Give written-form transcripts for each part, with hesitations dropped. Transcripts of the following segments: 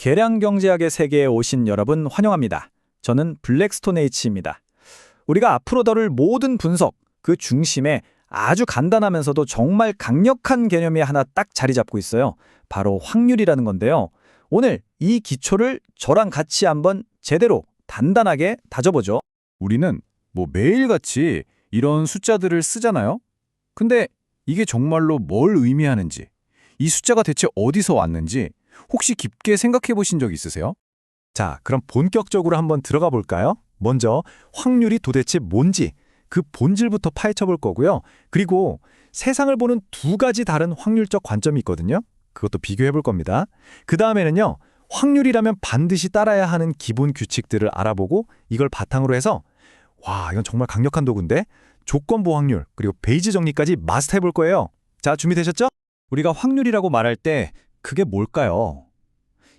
계량경제학의 세계에 오신 여러분 환영합니다. 저는 블랙스톤 H입니다. 우리가 앞으로 다룰 모든 분석, 그 중심에 아주 간단하면서도 정말 강력한 개념이 하나 딱 자리 잡고 있어요. 바로 확률이라는 건데요. 오늘 이 기초를 저랑 같이 한번 제대로 단단하게 다져보죠. 우리는 매일같이 이런 숫자들을 쓰잖아요? 근데 이게 정말로 뭘 의미하는지, 이 숫자가 대체 어디서 왔는지 혹시 깊게 생각해 보신 적 있으세요? 자, 그럼 본격적으로 한번 들어가 볼까요? 먼저 확률이 도대체 뭔지 그 본질부터 파헤쳐 볼 거고요. 그리고 세상을 보는 두 가지 다른 확률적 관점이 있거든요. 그것도 비교해 볼 겁니다. 그 다음에는요, 확률이라면 반드시 따라야 하는 기본 규칙들을 알아보고 이걸 바탕으로 해서 이건 정말 강력한 도구인데 조건부 확률 그리고 베이지 정리까지 마스터해 볼 거예요. 자, 준비되셨죠? 우리가 확률이라고 말할 때 그게 뭘까요?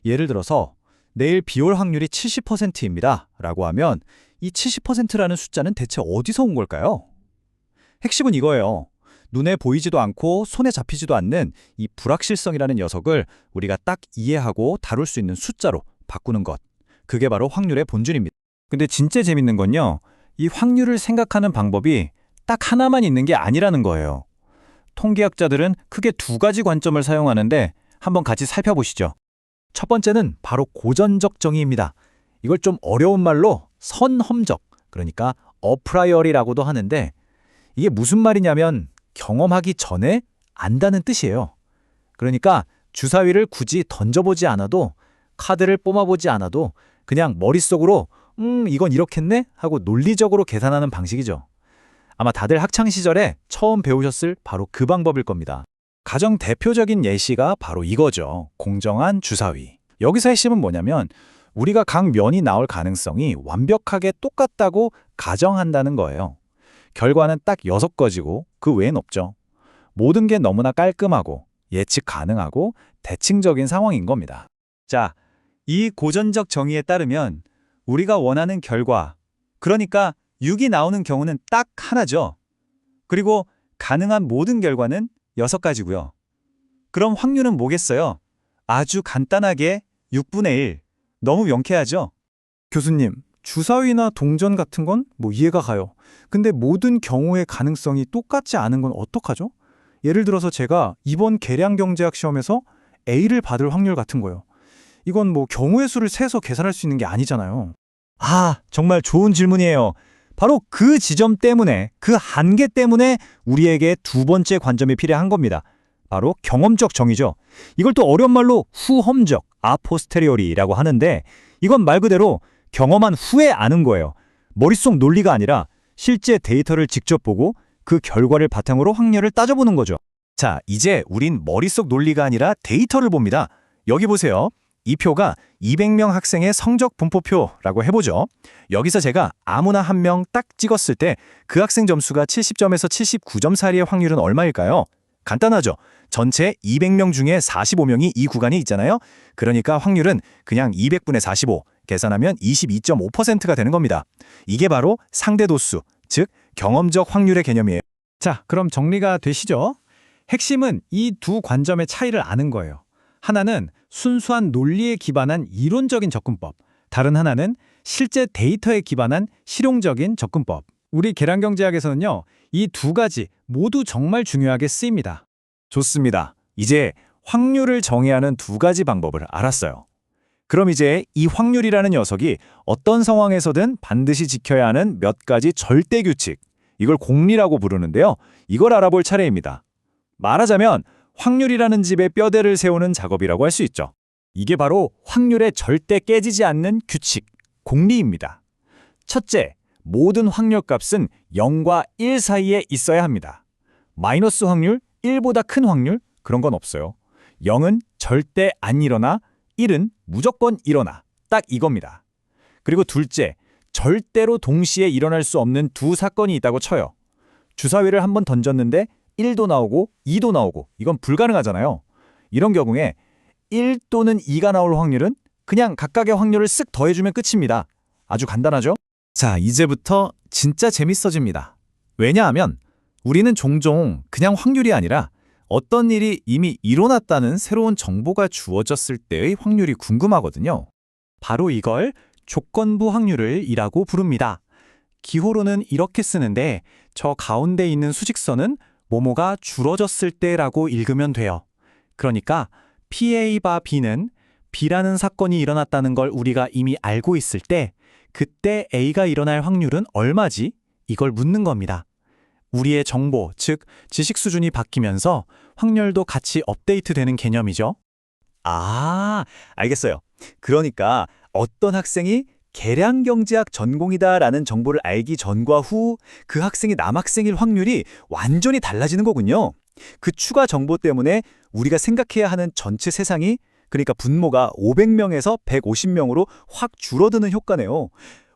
예를 들어서 내일 비 올 확률이 70%입니다 라고 하면 이 70%라는 숫자는 대체 어디서 온 걸까요? 핵심은 이거예요. 눈에 보이지도 않고 손에 잡히지도 않는 이 불확실성이라는 녀석을 우리가 딱 이해하고 다룰 수 있는 숫자로 바꾸는 것. 그게 바로 확률의 본질입니다. 근데 진짜 재밌는 건요, 이 확률을 생각하는 방법이 딱 하나만 있는 게 아니라는 거예요. 통계학자들은 크게 두 가지 관점을 사용하는데 한번 같이 살펴보시죠. 첫 번째는 바로 고전적 정의입니다. 이걸 좀 어려운 말로 선험적, 그러니까 어프라이어리라고도 하는데 이게 무슨 말이냐면 경험하기 전에 안다는 뜻이에요. 그러니까 주사위를 굳이 던져보지 않아도, 카드를 뽑아보지 않아도 그냥 머릿속으로 이건 이렇겠네? 하고 논리적으로 계산하는 방식이죠. 아마 다들 학창시절에 처음 배우셨을 바로 그 방법일 겁니다. 가장 대표적인 예시가 바로 이거죠. 공정한 주사위. 여기서 핵심은 뭐냐면 우리가 각 면이 나올 가능성이 완벽하게 똑같다고 가정한다는 거예요. 결과는 딱 6가지고 그 외엔 없죠. 모든 게 너무나 깔끔하고 예측 가능하고 대칭적인 상황인 겁니다. 자, 이 고전적 정의에 따르면 우리가 원하는 결과, 그러니까 6이 나오는 경우는 딱 하나죠. 그리고 가능한 모든 결과는 6가지고요. 그럼 확률은 뭐겠어요? 아주 간단하게 6분의 1. 너무 명쾌하죠? 교수님, 주사위나 동전 같은 건 이해가 가요. 근데 모든 경우의 가능성이 똑같지 않은 건 어떡하죠? 예를 들어서 제가 이번 계량경제학 시험에서 A를 받을 확률 같은 거요. 이건 경우의 수를 세서 계산할 수 있는 게 아니잖아요. 정말 좋은 질문이에요. 바로 그 지점 때문에, 그 한계 때문에 우리에게 두 번째 관점이 필요한 겁니다. 바로 경험적 정의죠. 이걸 또 어려운 말로 후험적, 아포스테리오리라고 하는데 이건 말 그대로 경험한 후에 아는 거예요. 머릿속 논리가 아니라 실제 데이터를 직접 보고 그 결과를 바탕으로 확률을 따져보는 거죠. 자, 이제 우린 머릿속 논리가 아니라 데이터를 봅니다. 여기 보세요. 이 표가 200명 학생의 성적 분포표라고 해보죠. 여기서 제가 아무나 한 명 딱 찍었을 때 그 학생 점수가 70점에서 79점 사이의 확률은 얼마일까요? 간단하죠. 전체 200명 중에 45명이 이 구간에 있잖아요. 그러니까 확률은 그냥 200분의 45, 계산하면 22.5%가 되는 겁니다. 이게 바로 상대도수, 즉 경험적 확률의 개념이에요. 자, 그럼 정리가 되시죠? 핵심은 이 두 관점의 차이를 아는 거예요. 하나는 순수한 논리에 기반한 이론적인 접근법, 다른 하나는 실제 데이터에 기반한 실용적인 접근법. 우리 계량경제학에서는요, 이 두 가지 모두 정말 중요하게 쓰입니다. 좋습니다. 이제 확률을 정의하는 두 가지 방법을 알았어요. 그럼 이제 이 확률이라는 녀석이 어떤 상황에서든 반드시 지켜야 하는 몇 가지 절대 규칙, 이걸 공리라고 부르는데요. 이걸 알아볼 차례입니다. 말하자면 확률이라는 집에 뼈대를 세우는 작업이라고 할 수 있죠. 이게 바로 확률에 절대 깨지지 않는 규칙, 공리입니다. 첫째, 모든 확률값은 0과 1 사이에 있어야 합니다. 마이너스 확률, 1보다 큰 확률, 그런 건 없어요. 0은 절대 안 일어나, 1은 무조건 일어나. 딱 이겁니다. 그리고 둘째, 절대로 동시에 일어날 수 없는 두 사건이 있다고 쳐요. 주사위를 한번 던졌는데 1도 나오고 2도 나오고, 이건 불가능하잖아요. 이런 경우에 1 또는 2가 나올 확률은 그냥 각각의 확률을 쓱 더해주면 끝입니다. 아주 간단하죠? 자, 이제부터 진짜 재밌어집니다. 왜냐하면 우리는 종종 그냥 확률이 아니라 어떤 일이 이미 일어났다는 새로운 정보가 주어졌을 때의 확률이 궁금하거든요. 바로 이걸 조건부 확률을이라고 부릅니다. 기호로는 이렇게 쓰는데 저 가운데 있는 수직선은 뭐뭐가 줄어졌을 때라고 읽으면 돼요. 그러니까 PA 바 B는 B라는 사건이 일어났다는 걸 우리가 이미 알고 있을 때 그때 A가 일어날 확률은 얼마지? 이걸 묻는 겁니다. 우리의 정보, 즉 지식 수준이 바뀌면서 확률도 같이 업데이트되는 개념이죠. 아, 알겠어요. 그러니까 어떤 학생이 계량경제학 전공이다라는 정보를 알기 전과 후 그 학생이 남학생일 확률이 완전히 달라지는 거군요. 그 추가 정보 때문에 우리가 생각해야 하는 전체 세상이 그러니까 분모가 500명에서 150명으로 확 줄어드는 효과네요.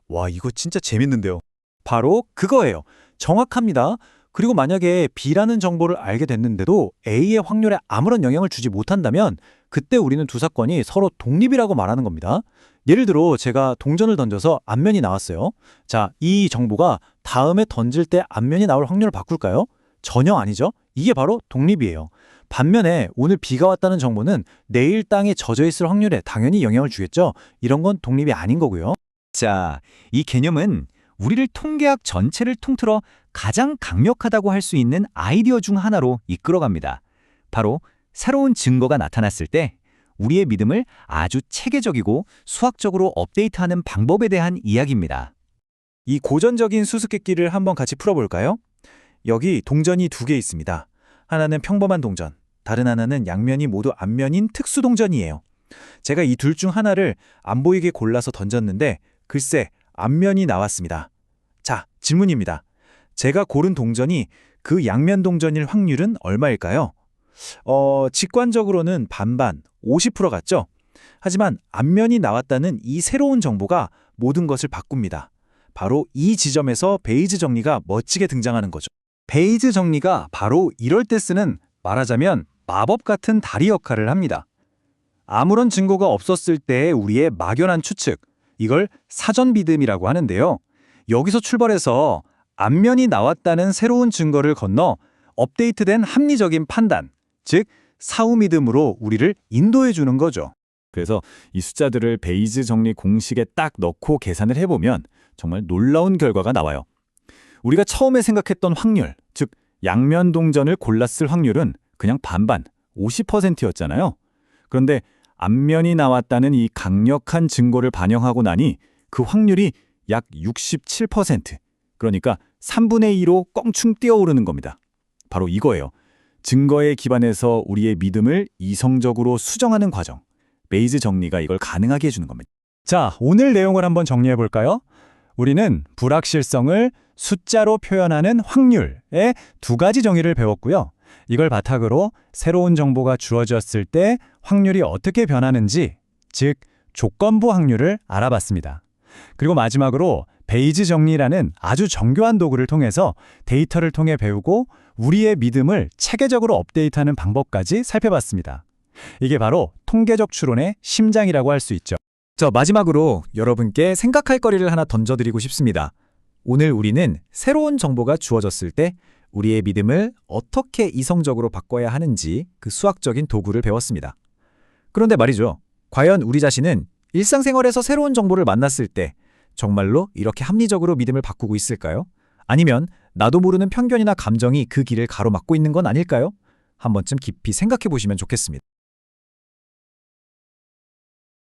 와, 이거 진짜 재밌는데요. 바로 그거예요. 정확합니다. 그리고 만약에 B라는 정보를 알게 됐는데도 A의 확률에 아무런 영향을 주지 못한다면 그때 우리는 두 사건이 서로 독립이라고 말하는 겁니다. 예를 들어 제가 동전을 던져서 앞면이 나왔어요. 자, 이 정보가 다음에 던질 때 앞면이 나올 확률을 바꿀까요? 전혀 아니죠. 이게 바로 독립이에요. 반면에 오늘 비가 왔다는 정보는 내일 땅에 젖어 있을 확률에 당연히 영향을 주겠죠. 이런 건 독립이 아닌 거고요. 자, 이 개념은 우리를 통계학 전체를 통틀어 가장 강력하다고 할 수 있는 아이디어 중 하나로 이끌어갑니다. 바로 새로운 증거가 나타났을 때 우리의 믿음을 아주 체계적이고 수학적으로 업데이트하는 방법에 대한 이야기입니다. 이 고전적인 수수께끼를 한번 같이 풀어볼까요? 여기 동전이 두 개 있습니다. 하나는 평범한 동전, 다른 하나는 양면이 모두 앞면인 특수 동전이에요. 제가 이 둘 중 하나를 안 보이게 골라서 던졌는데 글쎄 앞면이 나왔습니다. 자, 질문입니다. 제가 고른 동전이 그 양면 동전일 확률은 얼마일까요? 직관적으로는 반반, 50% 같죠? 하지만 앞면이 나왔다는 이 새로운 정보가 모든 것을 바꿉니다. 바로 이 지점에서 베이즈 정리가 멋지게 등장하는 거죠. 베이즈 정리가 바로 이럴 때 쓰는 말하자면 마법 같은 다리 역할을 합니다. 아무런 증거가 없었을 때의 우리의 막연한 추측, 이걸 사전 믿음이라고 하는데요. 여기서 출발해서 앞면이 나왔다는 새로운 증거를 건너 업데이트된 합리적인 판단, 즉 사후 믿음으로 우리를 인도해 주는 거죠. 그래서 이 숫자들을 베이즈 정리 공식에 딱 넣고 계산을 해보면 정말 놀라운 결과가 나와요. 우리가 처음에 생각했던 확률, 즉 양면 동전을 골랐을 확률은 그냥 반반, 50%였잖아요. 그런데 앞면이 나왔다는 이 강력한 증거를 반영하고 나니 그 확률이 약 67%, 그러니까 3분의 2로 껑충 뛰어오르는 겁니다. 바로 이거예요. 증거에 기반해서 우리의 믿음을 이성적으로 수정하는 과정. 베이즈 정리가 이걸 가능하게 해주는 겁니다. 자, 오늘 내용을 한번 정리해 볼까요? 우리는 불확실성을 숫자로 표현하는 확률의 두 가지 정의를 배웠고요. 이걸 바탕으로 새로운 정보가 주어졌을 때 확률이 어떻게 변하는지, 즉 조건부 확률을 알아봤습니다. 그리고 마지막으로 베이즈 정리라는 아주 정교한 도구를 통해서 데이터를 통해 배우고 우리의 믿음을 체계적으로 업데이트하는 방법까지 살펴봤습니다. 이게 바로 통계적 추론의 심장이라고 할 수 있죠. 자, 마지막으로 여러분께 생각할 거리를 하나 던져드리고 싶습니다. 오늘 우리는 새로운 정보가 주어졌을 때 우리의 믿음을 어떻게 이성적으로 바꿔야 하는지 그 수학적인 도구를 배웠습니다. 그런데 말이죠. 과연 우리 자신은 일상생활에서 새로운 정보를 만났을 때 정말로 이렇게 합리적으로 믿음을 바꾸고 있을까요? 아니면 나도 모르는 편견이나 감정이 그 길을 가로막고 있는 건 아닐까요? 한 번쯤 깊이 생각해 보시면 좋겠습니다.